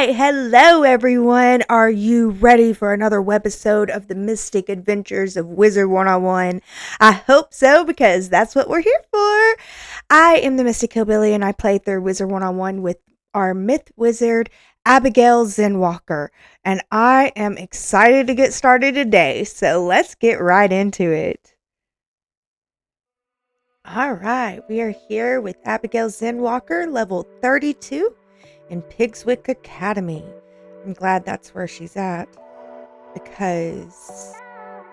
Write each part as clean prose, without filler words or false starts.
right, hello everyone. Are you ready for another webisode of the Mystic Adventures of Wizard101? I hope so, because that's what we're here for. I am the Mystic Hillbillie, and I play through Wizard101 with our myth wizard, Abigail Zenwalker. And I am excited to get started today, so let's get right into it. All right, we are here with Abigail Zenwalker, level 32. In Pigswick Academy. I'm glad that's where she's at, because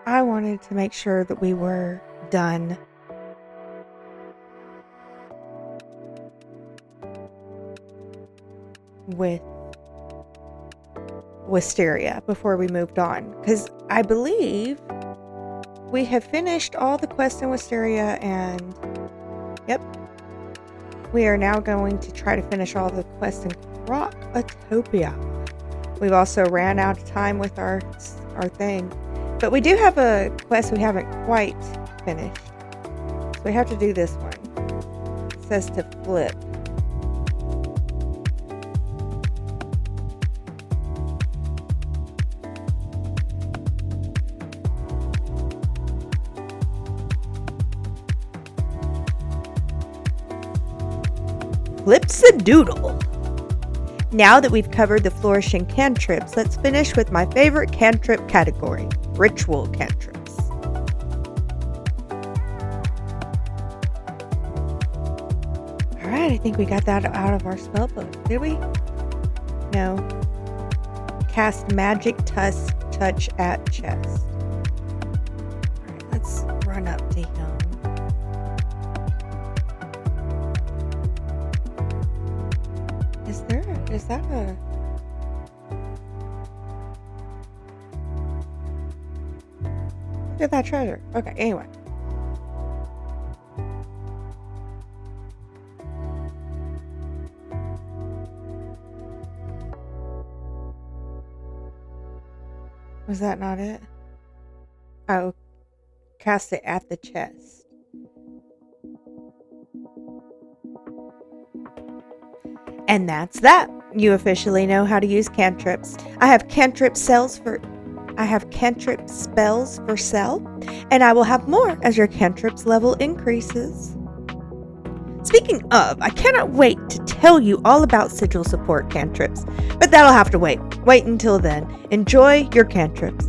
I wanted to make sure that we were done with Wisteria before we moved on, because I believe we have finished all the quests in Wisteria, and yep, we are now going to try to finish all the quests in Krokotopia. We've also ran out of time with our thing, but we do have a quest we haven't quite finished, so we have to do this one. It says to flip. Flip-a-doodle. Now that we've covered the flourishing cantrips, let's finish with my favorite cantrip category, ritual cantrips. Alright, I think we got that out of our spellbook. Did we? No. Cast magic touch at chest. Alright, let's run up to him. Is that a... Look at that treasure. Okay, anyway. Was that not it? Oh, cast it at the chest. And that's that. You officially know how to use cantrips. I have cantrip spells for sale, and I will have more as your cantrips level increases. Speaking of, I cannot wait to tell you all about sigil support cantrips, but that'll have to wait. Wait until then. Enjoy your cantrips.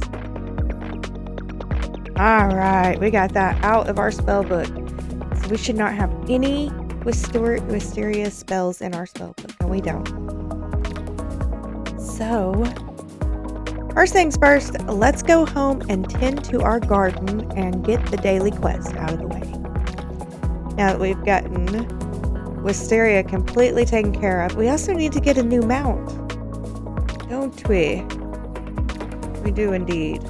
Alright, we got that out of our spellbook. So we should not have any Wisteria spells in our spellbook, and we don't. So, first things first, let's go home and tend to our garden and get the daily quest out of the way. Now that we've gotten Wisteria completely taken care of, we also need to get a new mount. Don't we? We do indeed.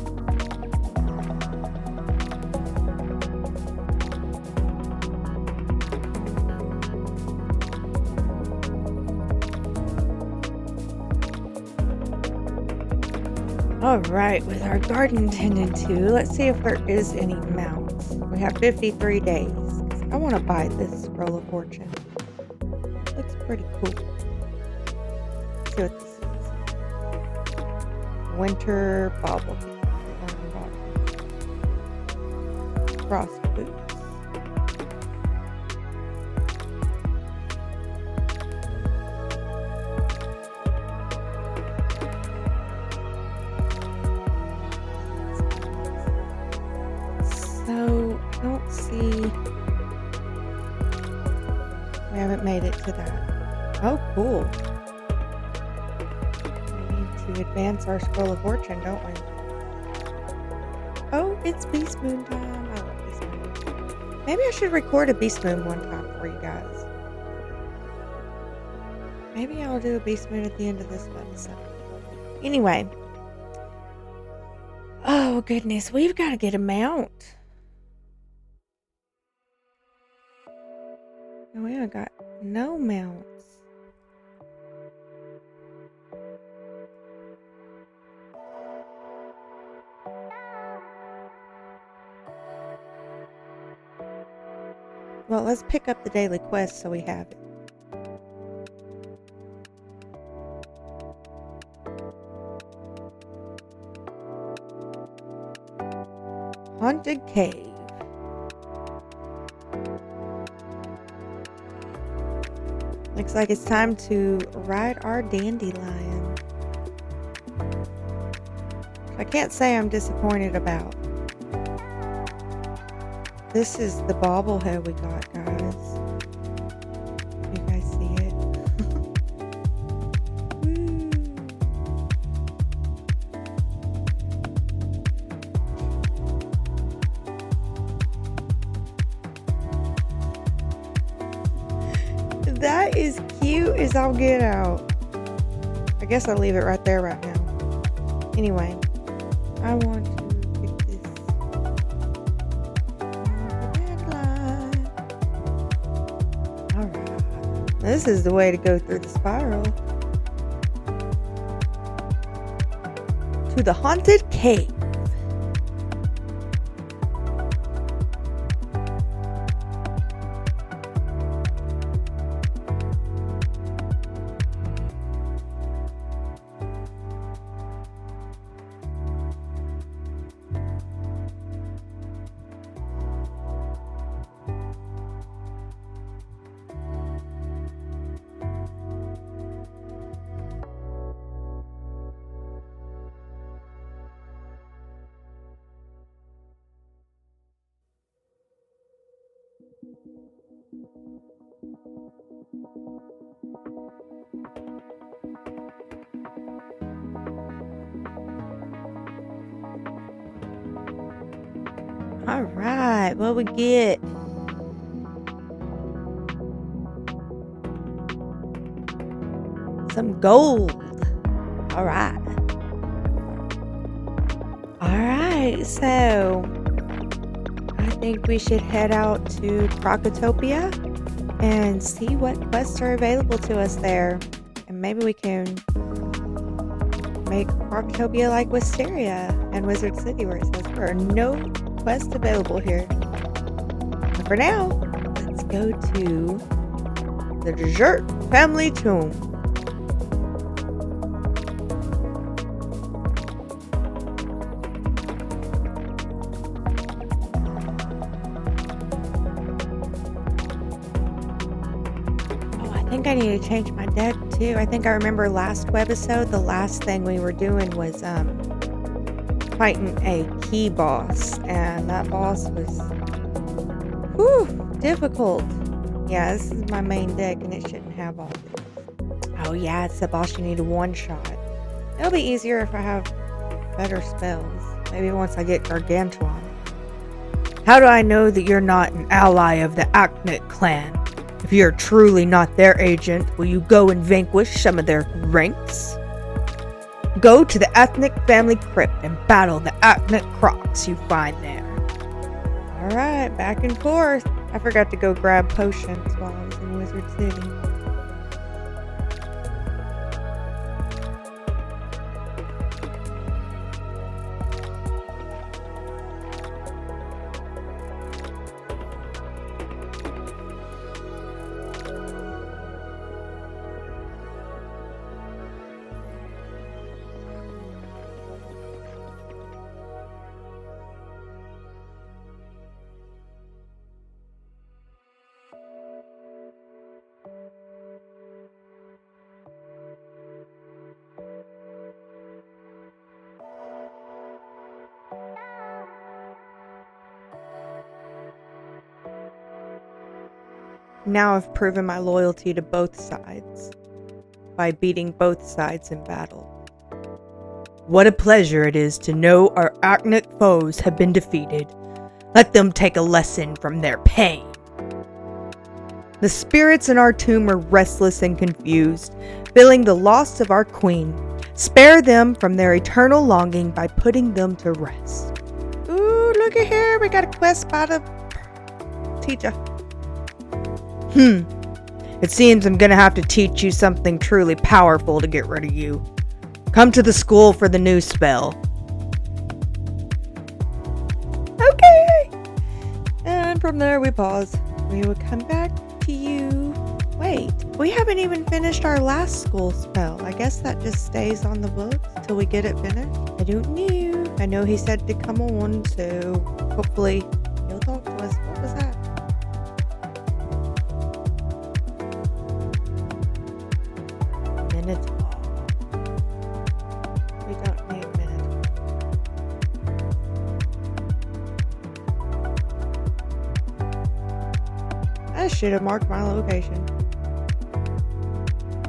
Alright, with our garden tended to, let's see if there is any mounts. We have 53 days. I want to buy this Scroll of Fortune. Looks pretty cool. Let's see what this is. Winter Bauble. Frost boots. So, I don't see... We haven't made it to that. Oh, cool. We need to advance our Scroll of Fortune, don't we? Oh, it's Beast Moon time. I love Beast Moon. Maybe I should record a Beast Moon one time for you guys. Maybe I'll do a Beast Moon at the end of this episode. Anyway. Oh, goodness. We've got to get a mount. We haven't got no mounts. Well, let's pick up the daily quest so we have it. Haunted cave. Looks like it's time to ride our dandelion. I can't say I'm disappointed about. This is the bobblehead we got, guys. You guys see it? That is cute as I'll get out. I guess I'll leave it right there right now. Anyway, I want to get this deadline. Alright. This is the way to go through the spiral. To the haunted cave. All right, what we get? Some gold. All right. All right, so I think we should head out to Krokotopia and see what quests are available to us there. And maybe we can make Krokotopia like Wisteria and Wizard City, where it says there are no quests available here. But for now, let's go to the Dessert Family Tomb. I think I need to change my deck too. I think I remember last webisode, the last thing we were doing was fighting a key boss, and that boss was difficult. Yeah, this is my main deck and it shouldn't have all this. Oh yeah, it's the boss you need a one shot. It'll be easier if I have better spells. Maybe once I get Gargantuan. How do I know that you're not an ally of the Acnet clan? If you're truly not their agent, will you go and vanquish some of their ranks? Go to the Ethnic family crypt and battle the Acnet crocs you find there. Alright, back and forth. I forgot to go grab potions while I was in Wizard City. Now I've proven my loyalty to both sides by beating both sides in battle. What a pleasure it is to know our Acnet foes have been defeated. Let them take a lesson from their pain. The spirits in our tomb are restless and confused, feeling the loss of our queen. Spare them from their eternal longing by putting them to rest. Ooh, look at here. We got a quest by the teacher. It seems I'm gonna have to teach you something truly powerful to get rid of you. Come to the school for the new spell. Okay. And from there we pause. We will come back to you. Wait, we haven't even finished our last school spell. I guess that just stays on the books till we get it finished. I don't know. I know he said to come on, so hopefully he'll talk to us. What was that? Minutes. We don't need minutes. I should have marked my location.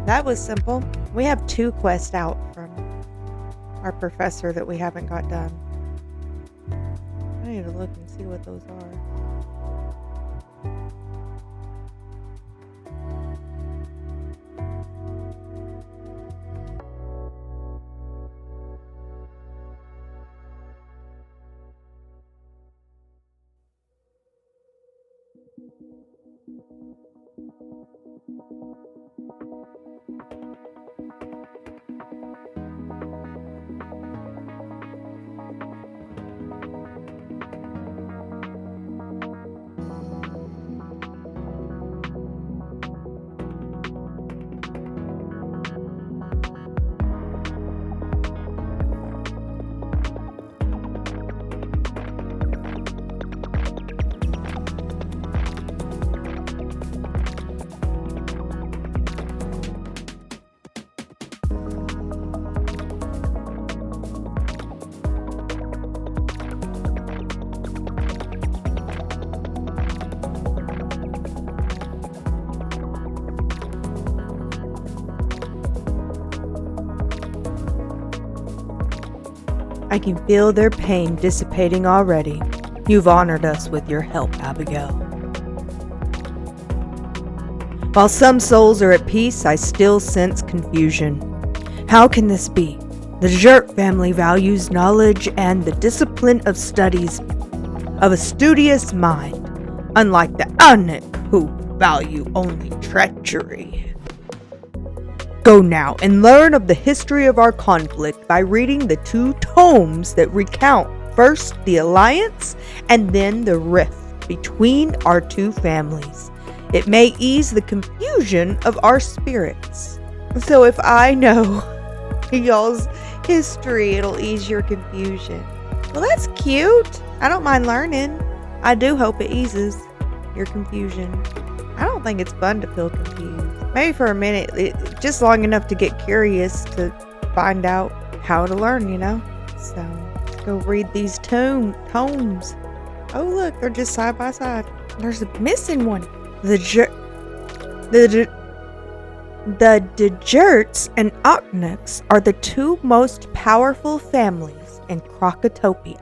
That was simple. We have 2 quests out from our professor that we haven't got done. I need to look and see what those are. I can feel their pain dissipating already. You've honored us with your help, Abigail. While some souls are at peace, I still sense confusion. How can this be? The Desert family values knowledge and the discipline of studies of a studious mind, unlike the Anik, who value only treachery. Go now and learn of the history of our conflict by reading the 2 tomes that recount first the alliance and then the rift between our 2 families. It may ease the confusion of our spirits. So if I know y'all's history, it'll ease your confusion. Well, that's cute. I don't mind learning. I do hope it eases your confusion. I don't think it's fun to feel confused. Maybe for a minute, just long enough to get curious to find out how to learn, you know? So, let's go read these tomes. Oh, look, they're just side by side. There's a missing one. The Dejerts and Oknuks are the 2 most powerful families in Krokotopia.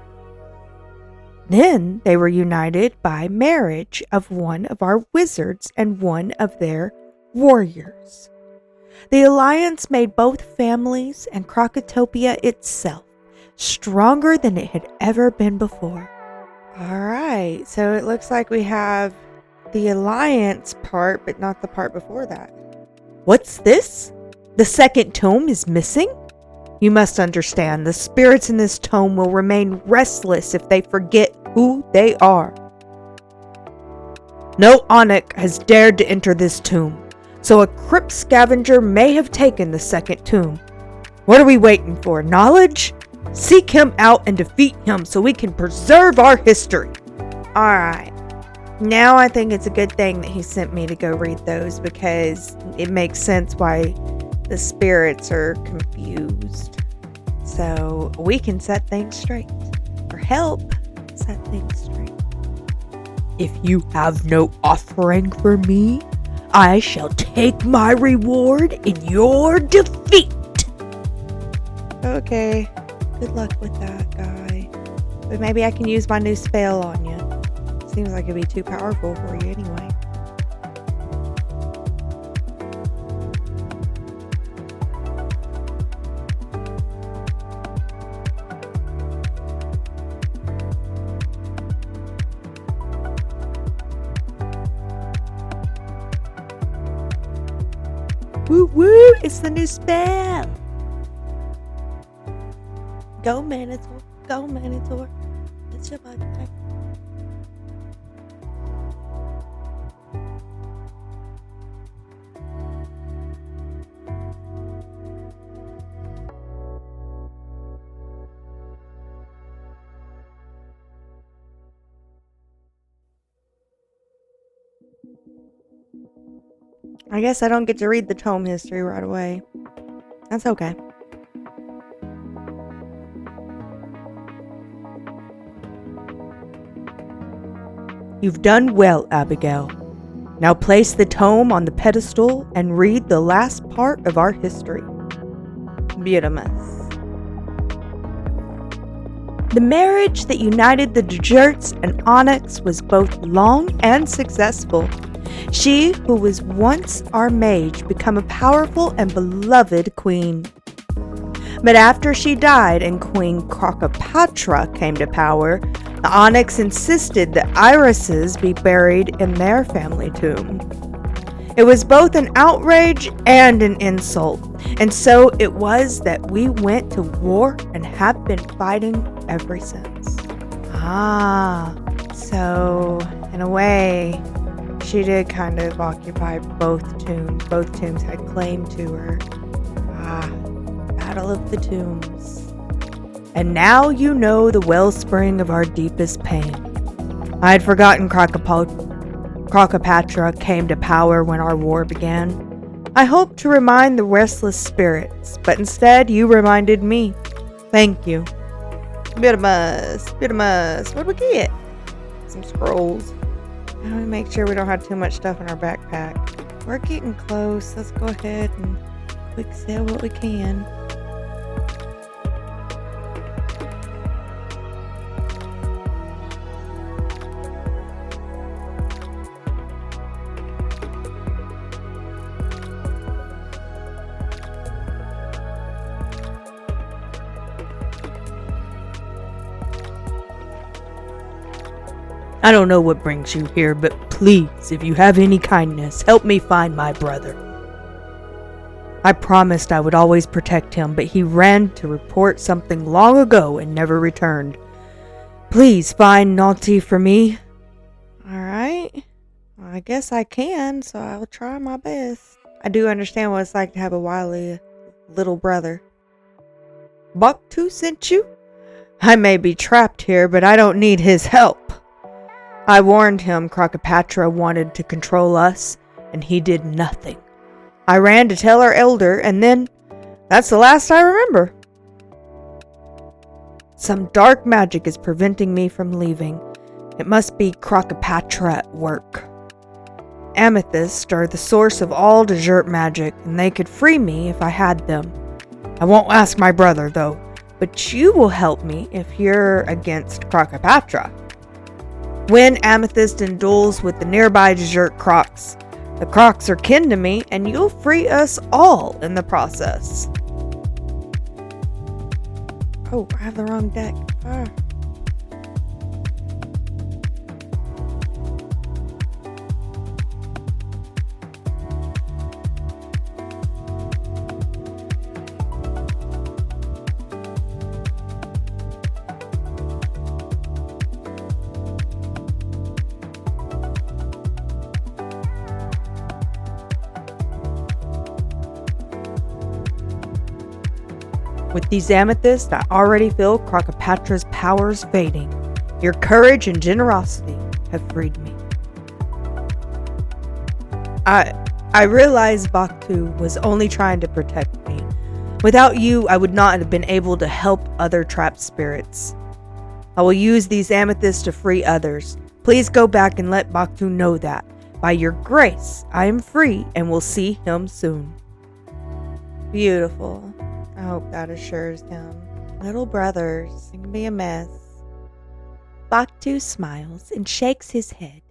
Then they were united by marriage of one of our wizards and one of their warriors. The alliance made both families and Krokotopia itself stronger than it had ever been before. All right, so it looks like we have the alliance part, but not the part before that. What's this? The 2nd tome is missing? You must understand, the spirits in this tome will remain restless if they forget who they are. No Anik has dared to enter this tomb, so a crypt scavenger may have taken the 2nd tomb. What are we waiting for? Knowledge? Seek him out and defeat him so we can preserve our history. Alright. Now I think it's a good thing that he sent me to go read those, because it makes sense why the spirits are confused. So we can set things straight. Or help set things straight. If you have no offering for me, I shall take my reward in your defeat. Okay. Good luck with that, guy. But maybe I can use my new spell on you. Seems like it'd be too powerful for you anyway. Woo woo! It's the new spell! Go Minotaur! Go Minotaur! It's your birthday. I guess I don't get to read the tome history right away. That's okay. You've done well, Abigail. Now place the tome on the pedestal and read the last part of our history. Beautiful. The marriage that united the Deserts and Onyx was both long and successful. She, who was once our mage, became a powerful and beloved queen. But after she died and Queen Krokotopia came to power, the Onyx insisted that irises be buried in their family tomb. It was both an outrage and an insult, and so it was that we went to war and have been fighting ever since. So in a way, she did kind of occupy both tombs. Both tombs had claim to her. Battle of the Tombs. And now you know the wellspring of our deepest pain. I had forgotten Krokotopia came to power when our war began. I hoped to remind the restless spirits, but instead you reminded me. Thank you. Beautimus. What do we get? Some scrolls. Let me make sure we don't have too much stuff in our backpack. We're getting close. Let's go ahead and quick sell what we can. I don't know what brings you here, but please, if you have any kindness, help me find my brother. I promised I would always protect him, but he ran to report something long ago and never returned. Please find Naughty for me. Alright. Well, I guess I can, so I'll try my best. I do understand what it's like to have a wily little brother. Baktu sent you? I may be trapped here, but I don't need his help. I warned him Krokotopia wanted to control us, and he did nothing. I ran to tell our elder, and then that's the last I remember. Some dark magic is preventing me from leaving. It must be Krokotopia at work. Amethysts are the source of all desert magic, and they could free me if I had them. I won't ask my brother, though, but you will help me if you're against Krokotopia. Win Amethyst in duels with the nearby desert crocs. The crocs are kin to me, and you'll free us all in the process. Oh, I have the wrong deck. With these amethysts, I already feel Krokotopia's powers fading. Your courage and generosity have freed me. I realize Baktu was only trying to protect me. Without you, I would not have been able to help other trapped spirits. I will use these amethysts to free others. Please go back and let Baktu know that. By your grace, I am free and will see him soon. Beautiful. I hope that assures him. Little brothers, it can be a mess. Baktu smiles and shakes his head.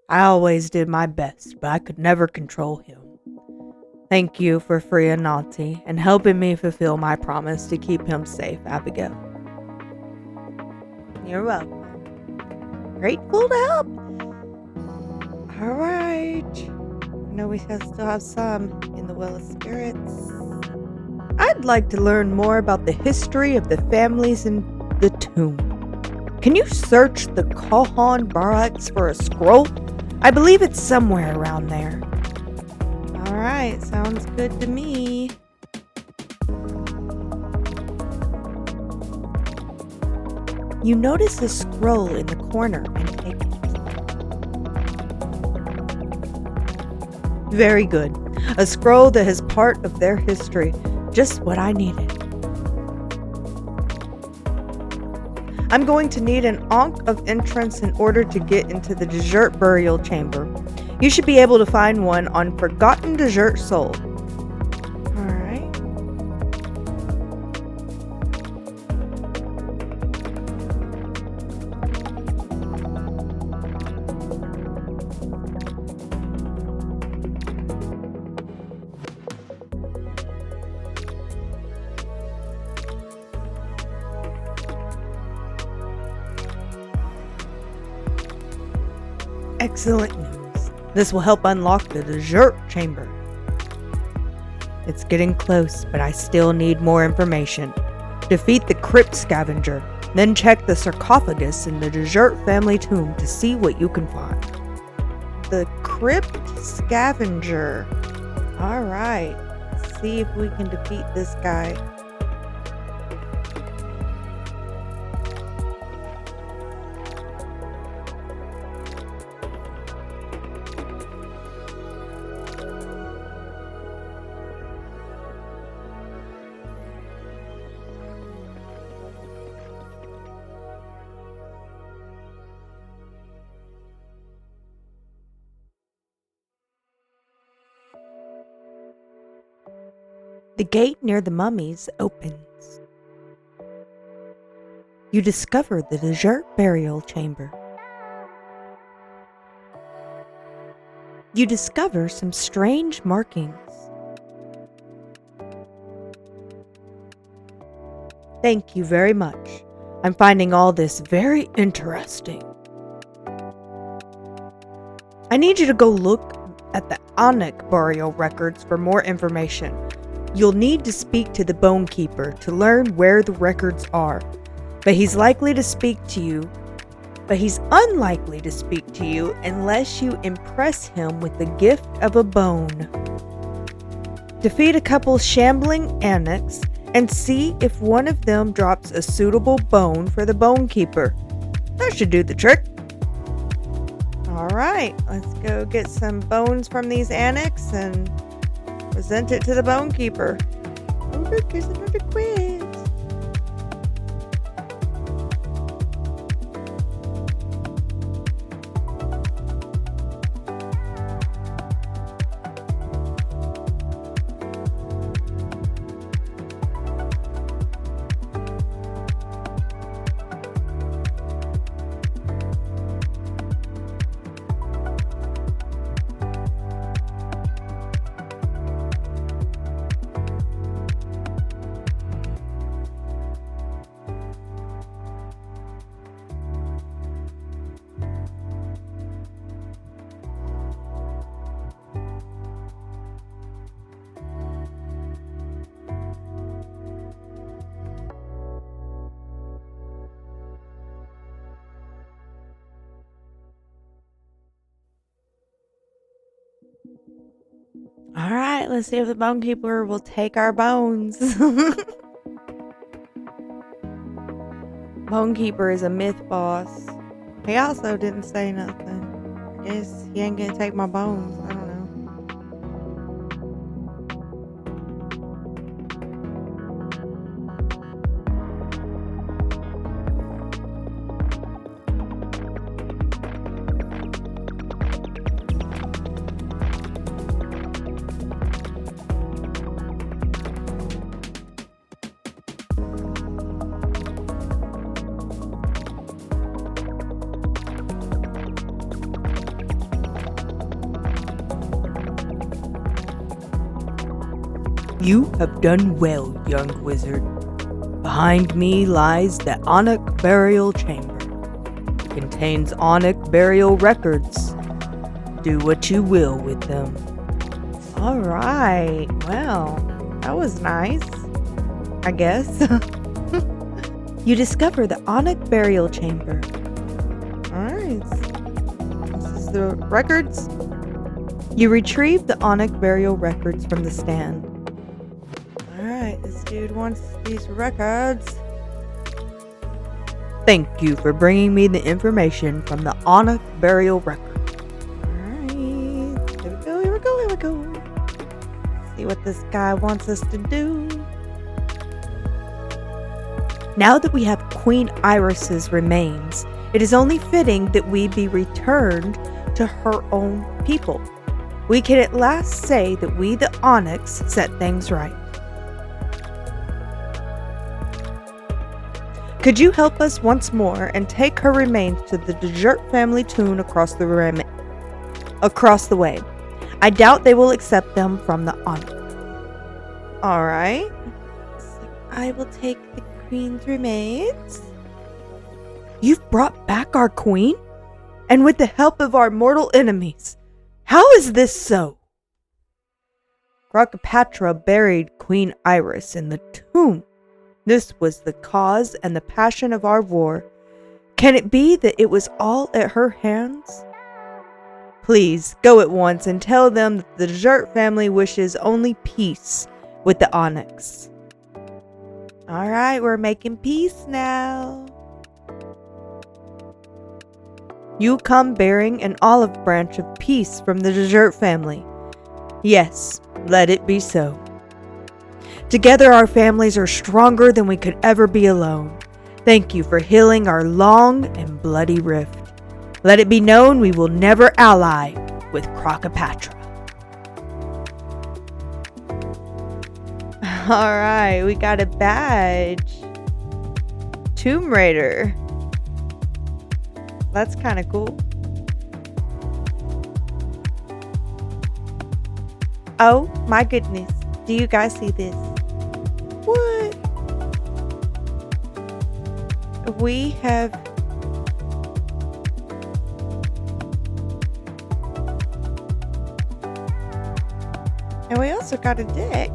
I always did my best, but I could never control him. Thank you for freeing Naughty and helping me fulfill my promise to keep him safe, Abigail. You're welcome. Grateful to help. Alright. I know we still have some in the Well of Spirits. I'd like to learn more about the history of the families in the tomb. Can you search the Kohan barracks for a scroll? I believe it's somewhere around there. Alright, sounds good to me. You notice a scroll in the corner and take it. Very good. A scroll that has part of their history. Just what I needed. I'm going to need an Ankh of entrance in order to get into the dessert burial chamber. You should be able to find one on Forgotten Dessert Soul. Alright. Excellent news. This will help unlock the dessert chamber. It's getting close, but I still need more information. Defeat the crypt scavenger, then check the sarcophagus in the dessert family tomb to see what you can find. The crypt scavenger. Alright, let's see if we can defeat this guy. The gate near the mummies opens. You discover the dessert burial chamber. You discover some strange markings. Thank you very much. I'm finding all this very interesting. I need you to go look at the Ankh burial records for more information. You'll need to speak to the Bone Keeper to learn where the records are. But he's unlikely to speak to you unless you impress him with the gift of a bone. Defeat a couple shambling Ankhs and see if one of them drops a suitable bone for the Bone Keeper. That should do the trick. Alright, let's go get some bones from these Ankhs and present it to the Bone Keeper. Oh look, there's another quiz. Alright, let's see if the Bone Keeper will take our bones. Bone Keeper is a myth boss. He also didn't say nothing. I guess he ain't gonna take my bones. I don't know. You have done well, young wizard. Behind me lies the Ankh burial chamber. It contains Ankh burial records. Do what you will with them. Alright, well, that was nice, I guess. You discover the Ankh burial chamber. Alright, this is the records. You retrieve the Ankh burial records from the stand. Alright, this dude wants these records. Thank you for bringing me the information from the Ankh burial record. Alright, here we go, here we go, here we go. what this guy wants us to do. Now that we have Queen Iris's remains, it is only fitting that we be returned to her own people. We can at last say that we, the Onyx, set things right. Could you help us once more and take her remains to the Dessert family tomb across the way? I doubt they will accept them from the Onyx. All right. So I will take the Queen's remains. You've brought back our queen? And with the help of our mortal enemies. How is this so? Krokotopia buried Queen Iris in the tomb. This was the cause and the passion of our war. Can it be that it was all at her hands? Please, go at once and tell them that the Dessert family wishes only peace with the Onyx. All right, we're making peace now. You come bearing an olive branch of peace from the Dessert family. Yes, let it be so. Together our families are stronger than we could ever be alone. Thank you for healing our long and bloody rift. Let it be known we will never ally with Krokotopia. All right, we got a badge. Tomb Raider. That's kind of cool. Oh my goodness. Do you guys see this? What? We have... And we also got a deck.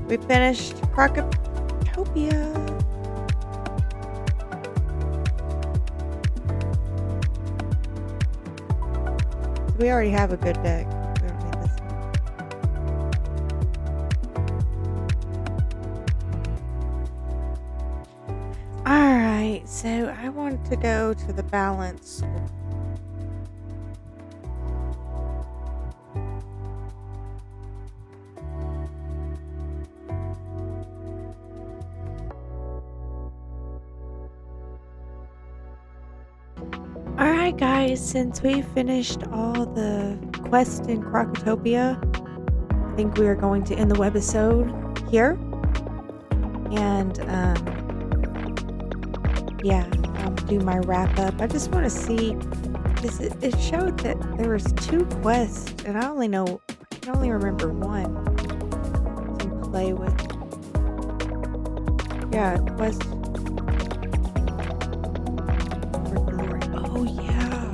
We finished Krokotopia. We already have a good deck. We don't need this one. Alright, so I want to go to the balance. Alright guys, since we finished all the quests in Krokotopia, I think we are going to end the webisode here. And yeah, I'll do my wrap up. I just want to see, it showed that there was 2 quests and I can only remember one to play with. Yeah, quest. Oh yeah.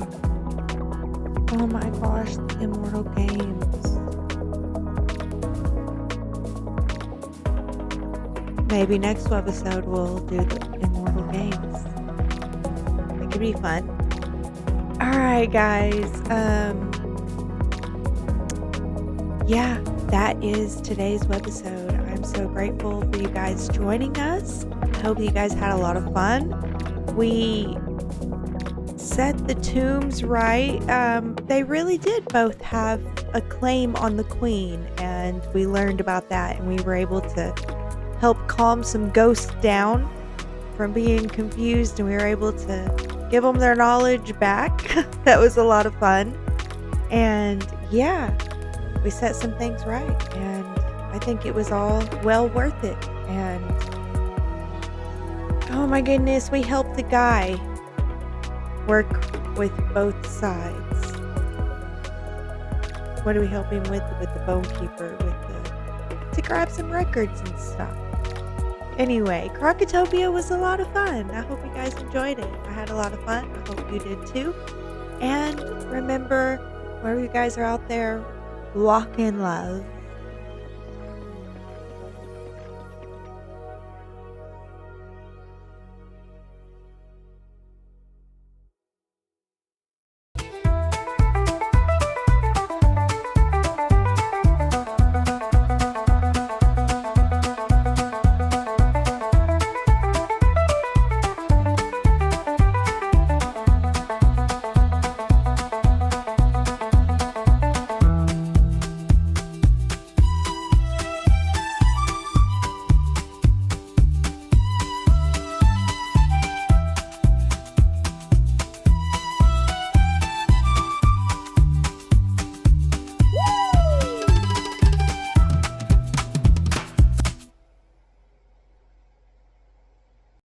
Oh my gosh, the Immortal Games. Maybe next webisode we'll do the Immortal Games. It could be fun. Alright guys, yeah, that is today's webisode. I'm so grateful for you guys joining us. I hope you guys had a lot of fun. We set the tombs right. They really did both have a claim on the queen, and we learned about that, and we were able to help calm some ghosts down from being confused, and we were able to give them their knowledge back. That was a lot of fun. And yeah, we set some things right, and I think it was all well worth it. And oh my goodness, we helped a guy work with both sides. What do we help him with? With the Bone Keeper, to grab some records and stuff. Anyway, Krokotopia was a lot of fun. I hope you guys enjoyed it. I had a lot of fun. I hope you did too. And remember, wherever you guys are out there, walk in love.